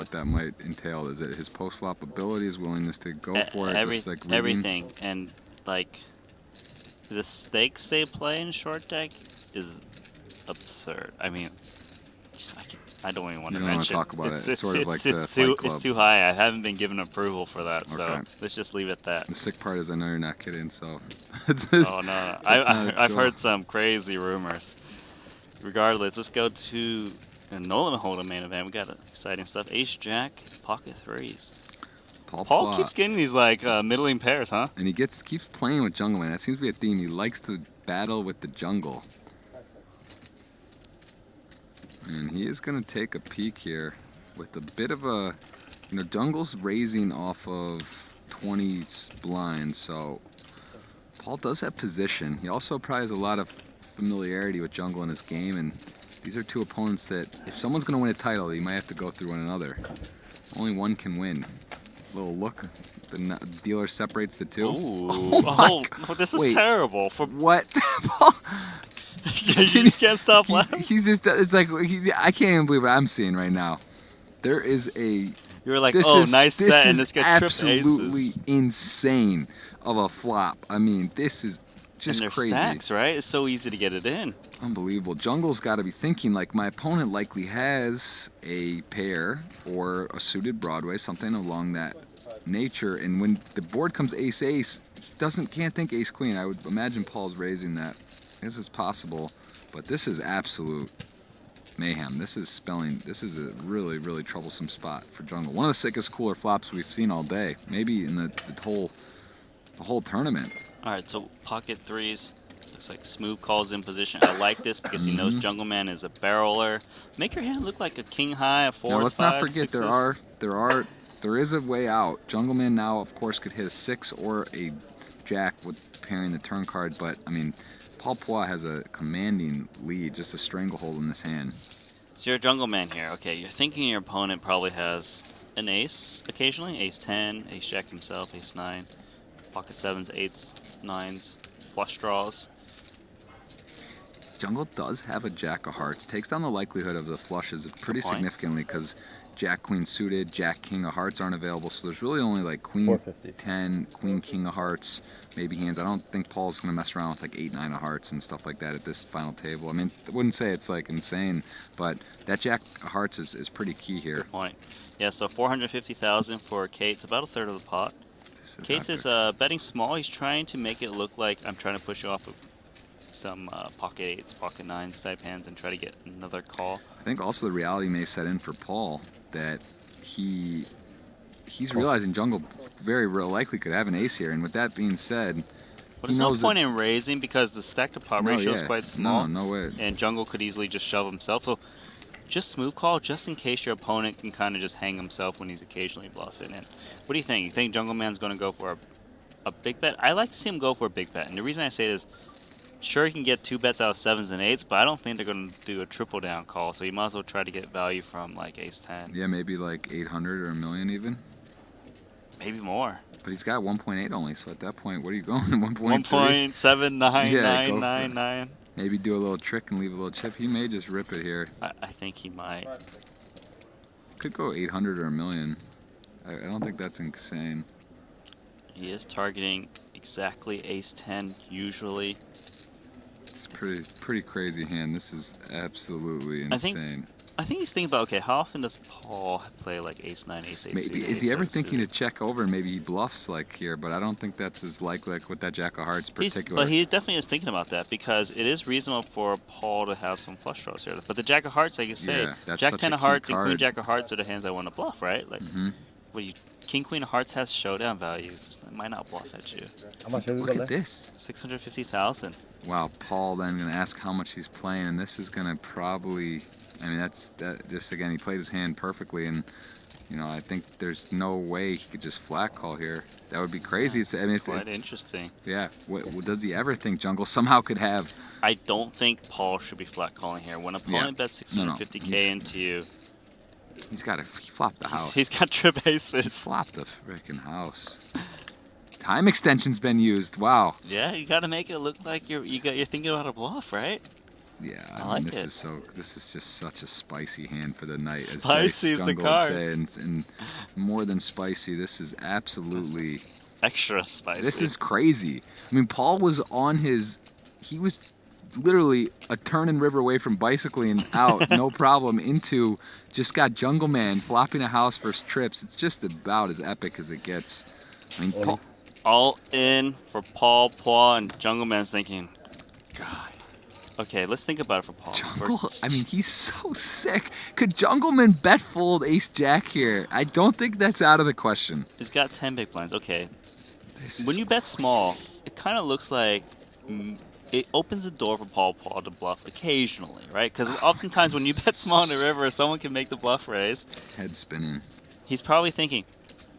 what that might entail. Is it his post-flop ability, his willingness to go for it, just like reading? Everything. And, like, the stakes they play in short deck is absurd. I mean, I don't even want to mention. You don't want to talk about it. It's sort of like the Fight Club. It's too high. I haven't been given approval for that, so Okay. let's just leave it at that. The sick part is I know you're not kidding, so. Oh, no. I've heard some crazy rumors. Regardless, let's go to a no-limit hold'em main event. We got exciting stuff. Ace-Jack, pocket threes. Paul keeps getting these, like, middling pairs, huh? And he keeps playing with Jungleman. That seems to be a theme. He likes to battle with the jungle. And he is going to take a peek here with a bit of a, Jungle's raising off of 20 blinds, so Paul does have position. He also probably has a lot of familiarity with Jungle in his game, and these are two opponents that, if someone's going to win a title, you might have to go through one another. Only one can win. Little look, the dealer separates the two. Ooh. Oh, this is terrible. For what? You just can't stop laughing. He's just, it's like, I can't even believe what I'm seeing right now. There is a... You were like, nice set, and this gets tripped aces. Absolutely insane of a flop. I mean, this is just and crazy. Stacks, right? It's so easy to get it in. Unbelievable. Jungle's got to be thinking, like, my opponent likely has a pair or a suited Broadway, something along that nature, and when the board comes ace-ace, he can't think ace-queen. I would imagine Paul's raising that. This is possible, but this is absolute mayhem. This is a really, really troublesome spot for Jungle. One of the sickest, cooler flops we've seen all day, maybe in the whole tournament. All right, so pocket threes. Looks like smooth calls in position. I like this because he knows Jungleman is a barreler. Make your hand look like a king high, a 4, now, let's 5, not forget 6s. there is a way out. Jungleman now, of course, could hit a 6 or a jack with pairing the turn card, but I mean, Paul Phua has a commanding lead, just a stranglehold in this hand. So you're a Jungleman here. Okay, you're thinking your opponent probably has an ace occasionally, ace 10, ace jack himself, ace 9, pocket 7s, 8s, 9s, flush draws. Jungle does have a jack of hearts. Takes down the likelihood of the flushes pretty significantly because jack, queen suited, jack, king of hearts aren't available. So there's really only like queen 10, queen, king of hearts, maybe hands. I don't think Paul's going to mess around with like 8, 9 of hearts and stuff like that at this final table. I mean, I wouldn't say it's like insane, but that jack of hearts is pretty key here. Good point. Yeah, so 450,000 for Kate's, about a third of the pot. Kate's is betting small. He's trying to make it look like I'm trying to push you off of some pocket 8s, pocket 9s type hands and try to get another call. I think also the reality may set in for Paul that he's realizing Jungle very real likely could have an ace here, and with that being said, but there's no point in raising because the stack to pot ratio is quite small. No way. And Jungle could easily just shove himself. So just smooth call, just in case your opponent can kind of just hang himself when he's occasionally bluffing. And what do you think? You think Jungleman's going to go for a big bet? I like to see him go for a big bet, and the reason I say it is, sure, he can get 2 bets out of 7s and 8s, but I don't think they're going to do a triple down call, so you might as well try to get value from like ace 10. Yeah, maybe like 800 or a million even. Maybe more. But he's got 1.8 only, so at that point, what are you going? 1.3? 1.79999. Maybe do a little trick and leave a little chip. He may just rip it here. I think he might. Could go 800 or a million. I don't think that's insane. He is targeting exactly ace 10 usually. It's pretty crazy hand. This is absolutely insane. I think he's thinking about, okay, how often does Paul play like ace 9, ace 8? Maybe is he ever thinking to check over and maybe he bluffs like here? But I don't think that's as likely like with that jack of hearts particular. But he definitely is thinking about that because it is reasonable for Paul to have some flush draws here. But the jack of hearts, like you say, jack 10 of hearts and queen jack of hearts are the hands I want to bluff, right? Like, king queen of hearts has showdown values. It might not bluff at you. How much Look at this. 650,000. Wow, Paul then going to ask how much he's playing, and this is going to probably, I mean, just again, he played his hand perfectly, and, I think there's no way he could just flat call here. That would be crazy. Yeah, it's quite interesting. Yeah. Does he ever think Jungle somehow could have? I don't think Paul should be flat calling here. When opponent bets 650K into you, he flopped the house. He's got trip aces. He flopped the freaking house. Time extension's been used. Wow. Yeah, you got to make it look like you're thinking about a bluff, right? Yeah, I I like mean, this it. is so. This is just such a spicy hand for the night. Spicy as is the Jungle card. would say, and more than spicy. This is absolutely. Extra spicy. This is crazy. I mean, Paul was on his. He was literally a turn and river away from bicycling out, no problem, into just got Jungleman flopping a house first trips. It's just about as epic as it gets. I mean, Paul, all in for Paul, Phua, and Jungleman's thinking, God. Okay, let's think about it for Paul. I mean, he's so sick. Could Jungleman bet fold Ace Jack here? I don't think that's out of the question. He's got 10 big blinds. Okay. This When is you bet small, it kind of looks like it opens the door for Paul to bluff occasionally, right? Because oftentimes when you bet small in the river, someone can make the bluff raise. head spinning. He's probably thinking,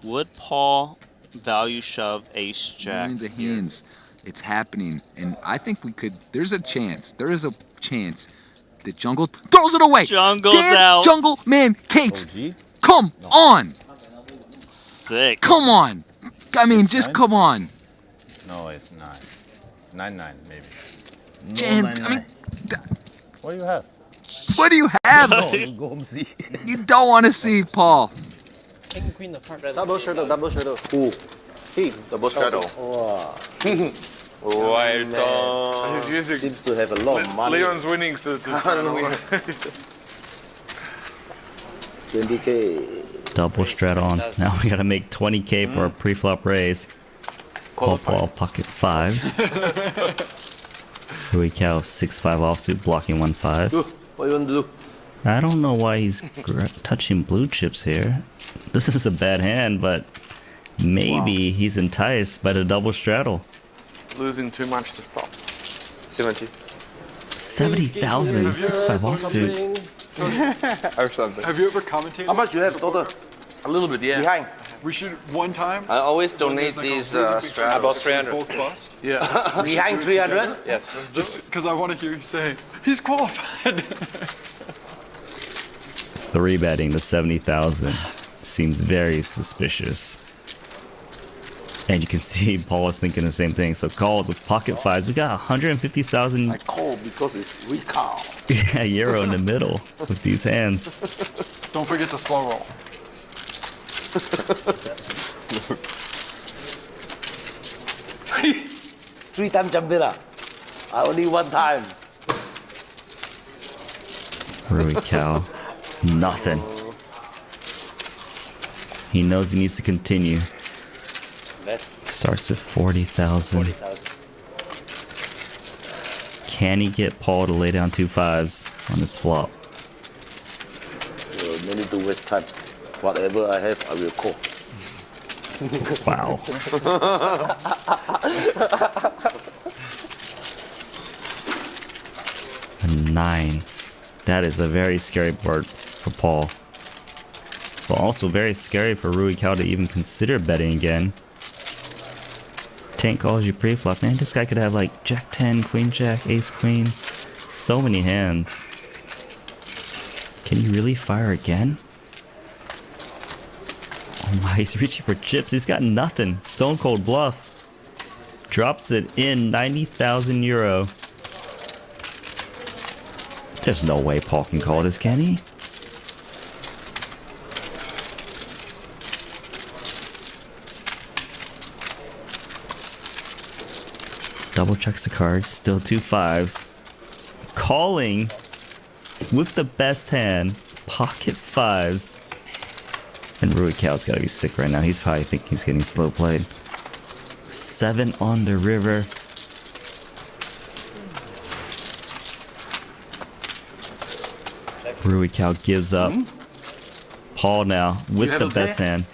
would Paul value shove Ace Jack? Millions of here? hands. It's happening, and I think we could. There's a chance. There is a chance that Jungle throws it away. Jungle's Damn out. Jungle Man, Kate, OG? come on, Sick. come on. I mean, just come on. No, it's 9. 9 maybe. Jan, No, 9, I mean, 9. What do you have? what do you have? No, you go home see. You don't want to see Paul. King queen apart. Double shadow, double shadow. Who? He. Double shadow. Wow. Wild Man. He's using Seems to have a lot of money. Leon's winnings to 20k. Double straddle on. Now we gotta make 20k for a pre-flop raise. Call Paul pocket fives. Rui Cow 6-5 offsuit blocking 1-5. Do. What you want to do? I don't know why he's touching blue chips here. This is a bad hand, but maybe he's enticed by the double straddle. losing too much to stop. 70. 70,000 6-5 offsuit. Or something. Have you ever commentated? How much you have total? A little bit, yeah. Behind. We should one time. I always when donate there's like a these really big straddles. fight, both bust. Yeah. Behind 300? Yes. Just because I want to hear you say he's qualified. The rebetting to 70,000 seems very suspicious. And you can see Paul is thinking the same thing. So calls with pocket fives. We got 150,000 I call because it's recall. yeah, euro in the middle with these hands. Don't forget to slow roll. 3 times Jambira. I only 1 time. Rui Cow. Nothing. He knows he needs to continue. Starts with 40,000. 40,000. Can he get Paul to lay down 2 fives on his flop? So no need to waste time. Whatever I have, I will call. Wow. A 9. That is a very scary board for Paul. But also very scary for Rui Cow to even consider betting again. Tank calls you pre-flop. Man, this guy could have like Jack 10, Queen Jack, Ace Queen. So many hands. Can he really fire again? Oh my, he's reaching for chips. He's got nothing. Stone cold bluff. Drops it in 90,000 euro. There's no way Paul can call this, can he? Double checks the cards. Still 2 fives. Calling with the best hand. Pocket fives. And Rui Cow's gotta be sick right now. He's probably thinking he's getting slow played. 7 on the river. Rui Cow gives up. Paul now with the best hand.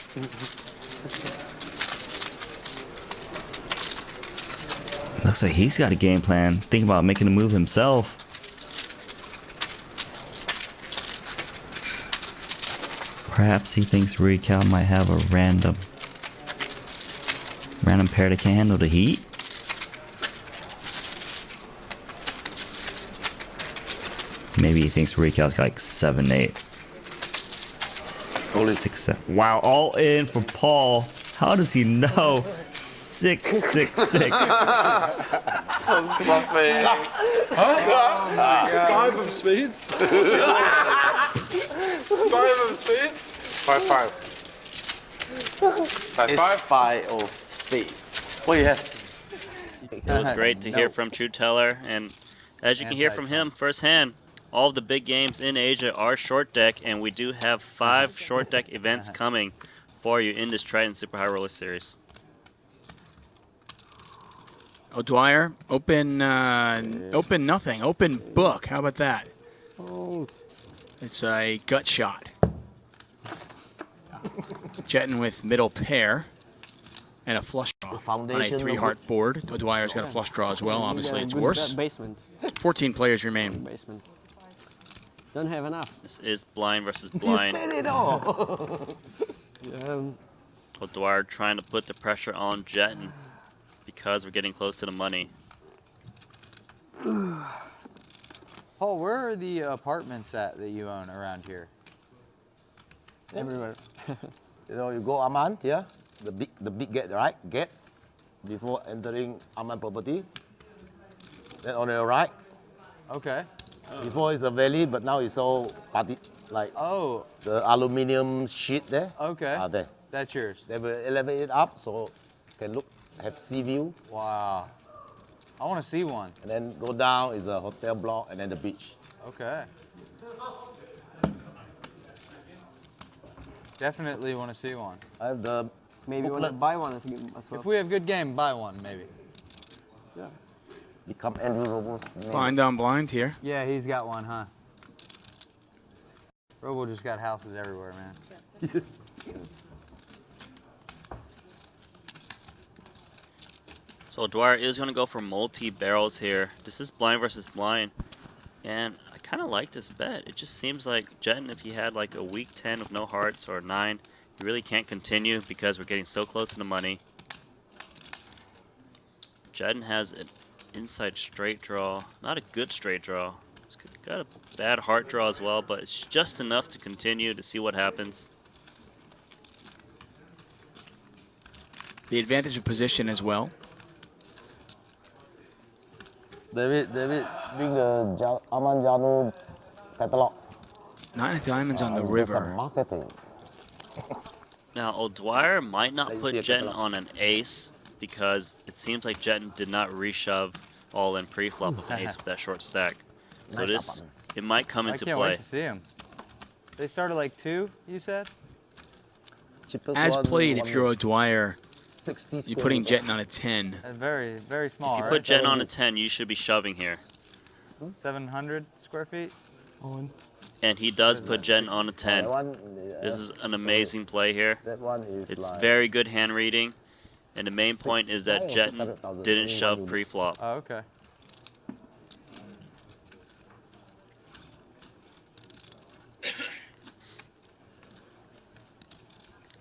Looks like he's got a game plan. Thinking about making a move himself. Perhaps he thinks Rui Cow might have a random pair that can handle the heat. Maybe he thinks Rui Cow's got like 7-8. Only 6-7. Wow, all in for Paul. How does he know? Sick, sick, sick. Bluffing. Five of spades? Five of spades? 5-5. It's 5-5. 5 of spade. What do you have? It was great to hear from True Teller, and as you can hear from him firsthand, all of the big games in Asia are short deck, and we do have 5 short deck events coming for you in this Triton Super High Roller Series. O'Dwyer, open nothing, open book. How about that? It's a gut shot. Jetton with middle pair and a flush draw on a foundation 3-heart board. O'Dwyer's got a flush draw as well. Obviously, it's worse. Basement. 14 players remain. Basement. Don't have enough. This is blind versus blind. It all. O'Dwyer trying to put the pressure on Jetton because we're getting close to the money. Paul, where are the apartments at that you own around here? Everywhere. You know, you go Aman here, the big gate, right? Gate before entering Aman property. Then on your right, Okay. before it's a valley, but now it's all party like Oh, the aluminium sheet there. okay. Are there? That's yours. They will elevate it up so can look, have sea view, Wow. I want to see one. and then go down is a hotel block and then the beach. Okay. Definitely want to see one. I have the Maybe want to booklet. buy one as well. If we have good game, buy one maybe. Become Andrew Robo's name. Blind on blind here. Yeah, he's got one, huh? Robo just got houses everywhere, man. So Dwyer is going to go for multi-barrels here. This is blind versus blind. And I kind of like this bet. It just seems like Jetton, if he had like a weak 10 with no hearts or 9, he really can't continue because we're getting so close to the money. Jetton has an inside straight draw. Not a good straight draw. It's got a bad heart draw as well, but it's just enough to continue to see what happens. The advantage of position as well. David, bring the Aman Janu catalog. 9 of diamonds on the Do some river. marketing. Now, O'Dwyer might not Let's put see a Jetton couple. on an ace because it seems like Jetton did not reshove all in pre-flop with an ace with that short stack. So Nice this, up button. it might come I into can't play. wait to see him. They started like 2, you said? Cheapest As one, played, if one you're O'Dwyer, 60 you're square putting meter. Jetton on a 10. Very, very small, If you right? put Jetton on a 10, you should be shoving here. 700 square feet? And he does put Jetton on a 10. That one, This is an amazing play here. That one is It's like very good hand reading. And the main point is that 600 or Jetton 600,000, didn't only shove one pre-flop. Oh, okay.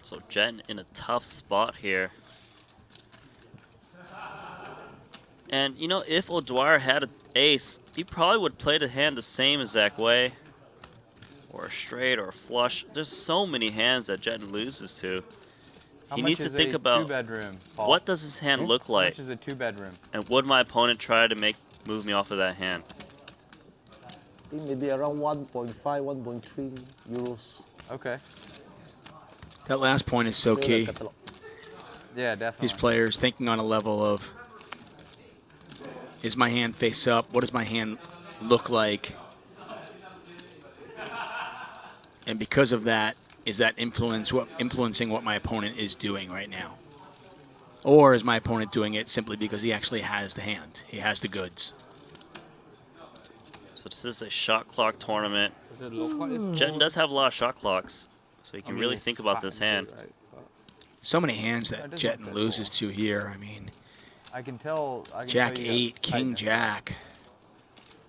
So Jetton in a tough spot here. And, you know, if O'Dwyer had an ace, he probably would play the hand the same exact way. Or a straight or a flush. There's so many hands that Jetton loses to. How He much needs to is think a about two-bedroom, Paul? what does his hand look How like, much is a 2-bedroom? and would my opponent try to move me off of that hand? I think maybe around 1.5, 1.3 euros. Okay. That last point is so Still key. the catalog. Yeah, These definitely. players thinking on a level of, is my hand face up? What does my hand look like? And because of that, is that influencing what my opponent is doing right now? Or is my opponent doing it simply because he actually has the hand? He has the goods. So this is a shot clock tournament. Jetton does have a lot of shot clocks, so he can really think about this hand. So many hands That that doesn't Jetton fit loses to here. I mean, I can tell. I can Jack tell you 8, got King tightness. Jack,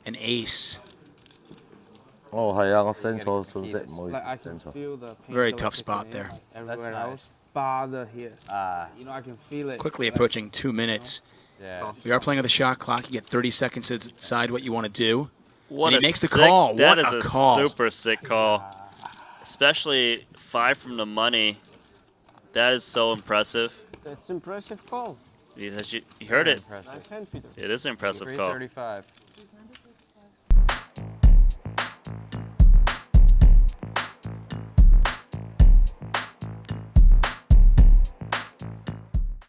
an ace. Oh, hay ako sensor Getting sunset heated. mo Like I can sensor. feel the Very painkiller tough kicking spot in there. Everywhere nice. else, bother here. You You know, I can feel it. Quickly approaching 2 minutes. Yeah. We are playing with a shot clock. You get 30 seconds to decide what you want to do. What And he a makes the sick- call. That What is a a call. super sick call. Especially 5 from the money. That is so impressive. That's impressive call. You heard it. Impressive. Nice hand, Peter. It is an impressive call. 335.